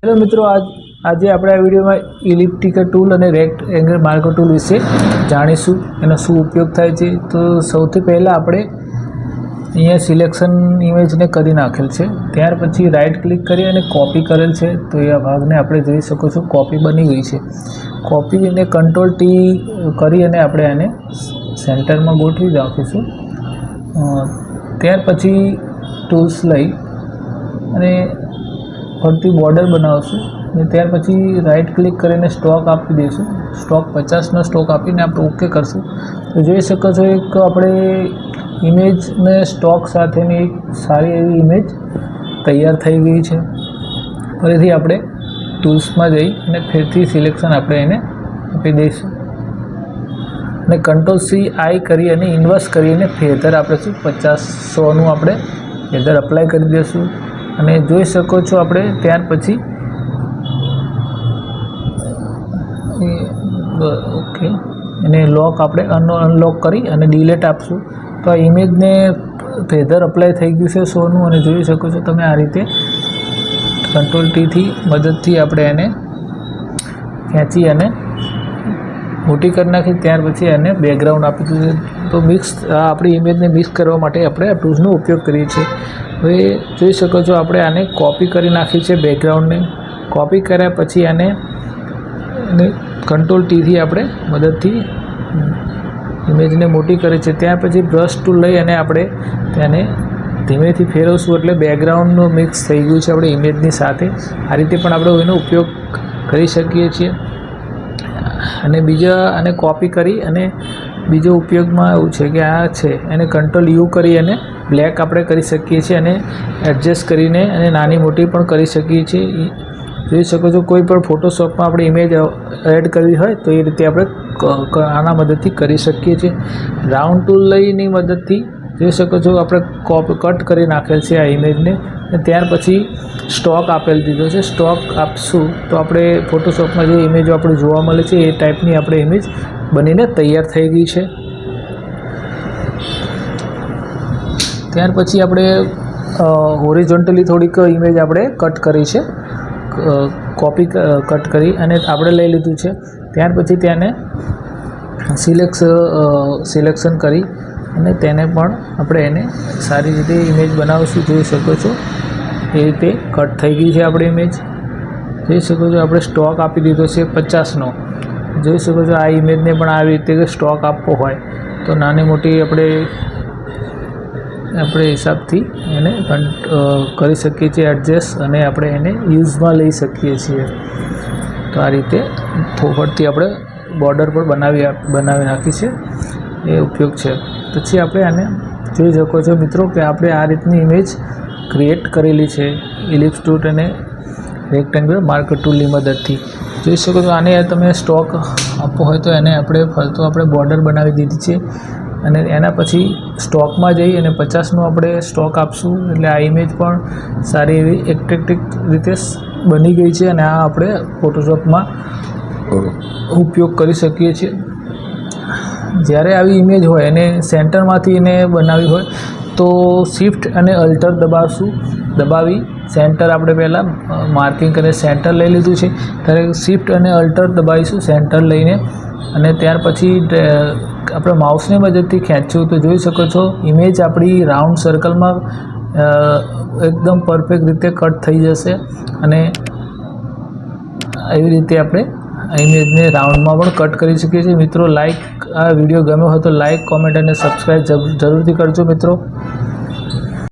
तो मित्रों आज આપણે આ વિડિયોમાં ઇલિપ્ટિકલ ટૂલ અને રેક્ટેંગલ માર્કર ટૂલ વિશે જાણીશું એનો શું ઉપયોગ થાય છે। તો સૌથી પહેલા આપણે અહીંયા સિલેક્શન ઇમેજને કરી નાખેલ છે, ત્યાર પછી રાઈટ ક્લિક કરી અને કોપી કરેલ છે। તો એ આ ભાગને આપણે જોઈ શકો છો કોપી બની ગઈ છે। કોપી અને કંટ્રોલ ટી કરી અને આપણે આને સેન્ટરમાં ગોઠવી નાખીશું। ત્યાર પછી ટૂલ્સ લઈ અને ફરતી બોર્ડર બનાવશું અને ત્યાર પછી રાઈટ ક્લિક કરીને સ્ટોક આપી દઈશું। સ્ટોક 50નો સ્ટોક આપીને આપણે ઓકે કરશું। તો જોઈ શકો છો એક આપણે ઇમેજને સ્ટોક સાથેની એક સારી એવી ઇમેજ તૈયાર થઈ ગઈ છે। ફરીથી આપણે ટૂલ્સમાં જઈ અને ફરીથી સિલેક્શન આપણે એને આપી દઈશું અને કંટ્રોલ સી આઈ કરી અને ઇન્વર્સ કરીને ફેધર આપણે શું 50-100નું આપણે ફેધર અપ્લાય કરી દઈશું। અને જોઈ શકો છો આપણે ત્યાર પછી ઓકે અને લોક આપણે અનલોક કરી અને ડિલીટ આપશું। તો આ ઇમેજને ફેધર અપ્લાય થઈ ગયું છે 100નું અને જોઈ શકો છો તમે આ રીતે કંટ્રોલ ટીથી મદદથી આપણે એને ખેંચી અને મોટી કરી નાખી। ત્યાર પછી એને બેકગ્રાઉન્ડ આપી દીધું। તો આપણી ઇમેજને મિક્સ કરવા માટે આપણે આ ટૂલ્સનો ઉપયોગ કરીએ છીએ। હવે જોઈ શકો છો આપણે આને કોપી કરી નાખી છે બેકગ્રાઉન્ડને। કોપી કર્યા પછી આને કંટ્રોલ ટીથી આપણે મદદથી ઇમેજને મોટી કરી છે। ત્યાર પછી બ્રશ ટૂલ લઈ અને આપણે તેને ધીમેથી ફેરવશું એટલે બેકગ્રાઉન્ડનું મિક્સ થઈ ગયું છે આપણે ઇમેજની સાથે। આ રીતે પણ આપણે એનો ઉપયોગ કરી શકીએ છીએ। અને બીજા આને કોપી કરી અને બીજો ઉપયોગમાં એવું છે કે આ છે એને કંટ્રોલ યુ કરી અને બ્લેક આપણે કરી શકીએ છીએ અને એડજસ્ટ કરીને અને નાની મોટી પણ કરી શકીએ છીએ। જોઈ શકો છો કોઈ પણ ફોટોશોપમાં આપણે ઇમેજ એડ કરવી હોય તો એ રીતે આપણે આના મદદથી કરી શકીએ છીએ। રાઉન્ડ ટૂલ લઈની મદદથી જોઈ શકો છો આપણે કટ કરી નાખેલ છે આ ઇમેજને અને ત્યાર પછી સ્ટોક આપેલ દીધો છે। સ્ટોક આપશું તો આપણે ફોટોશોપમાં જે ઇમેજો આપણે જોવા મળે છે એ ટાઈપની આપણે ઇમેજ બનીને તૈયાર થઈ ગઈ છે। ત્યાર પછી આપણે હોરિઝોન્ટલી થોડીક ઇમેજ આપણે કટ કરી છે, કટ કરી અને આપણે લઈ લીધું છે। ત્યાર પછી તેને સિલેક્શન કરી અને તેને પણ આપણે એને સારી રીતે ઇમેજ બનાવીશું। જોઈ શકો છો એ રીતે કટ થઈ ગઈ છે આપણી ઇમેજ। જોઈ શકો છો આપણે સ્ટોક આપી દીધો છે 50નો। જોઈ શકો છો આ ઇમેજને પણ આવી રીતે સ્ટોક આપવો હોય તો નાની મોટી આપણે હિસાબથી એને કરી શકીએ છીએ એડજસ્ટ અને આપણે એને યુઝમાં લઈ શકીએ છીએ। તો આ રીતે ફરતી આપણે બોર્ડર પર બનાવી નાખી છે, એ ઉપયોગ છે। પછી આપણે આને જોઈ શકો છો મિત્રો કે આપણે આ રીતની ઇમેજ ક્રિએટ કરેલી છે ઇલિપ્સ ટૂલ અને રેક્ટેંગલ માર્કર ટૂલની મદદથી। જોઈ શકો છો આને તમે સ્ટોક આપવો હોય તો એને ફરતું આપણે બોર્ડર બનાવી દીધી છે અને એના પછી સ્ટોકમાં જઈ અને 50નું આપણે સ્ટોક આપશું એટલે આ ઇમેજ પણ સારી એવી એટ્રેક્ટિવ રીતે બની ગઈ છે અને આ આપણે ફોટોશોપમાં ઉપયોગ કરી શકીએ છીએ। જ્યારે આવી ઇમેજ હોય અને સેન્ટરમાંથી એને બનાવી હોય તો શિફ્ટ અને અલ્ટર દબાવી સેન્ટર આપણે પહેલાં માર્કિંગ કરીને સેન્ટર લઈ લીધું છે, ત્યારે શિફ્ટ અને અલ્ટર દબાવીશું સેન્ટર લઈને અને ત્યાર પછી આપણે માઉસની મદદથી ખેંચશું તો જોઈ શકો છો ઇમેજ આપણી રાઉન્ડ સર્કલમાં એકદમ પરફેક્ટ રીતે કટ થઈ જશે। અને એવી રીતે આપણે આ ઇમેજને રાઉન્ડમાં પણ કટ કરી શકીએ છીએ। મિત્રો આ વિડીયો ગમ્યો હોય તો લાઈક, કોમેન્ટ અને સબસ્ક્રાઈબ જરૂરથી કરજો મિત્રો।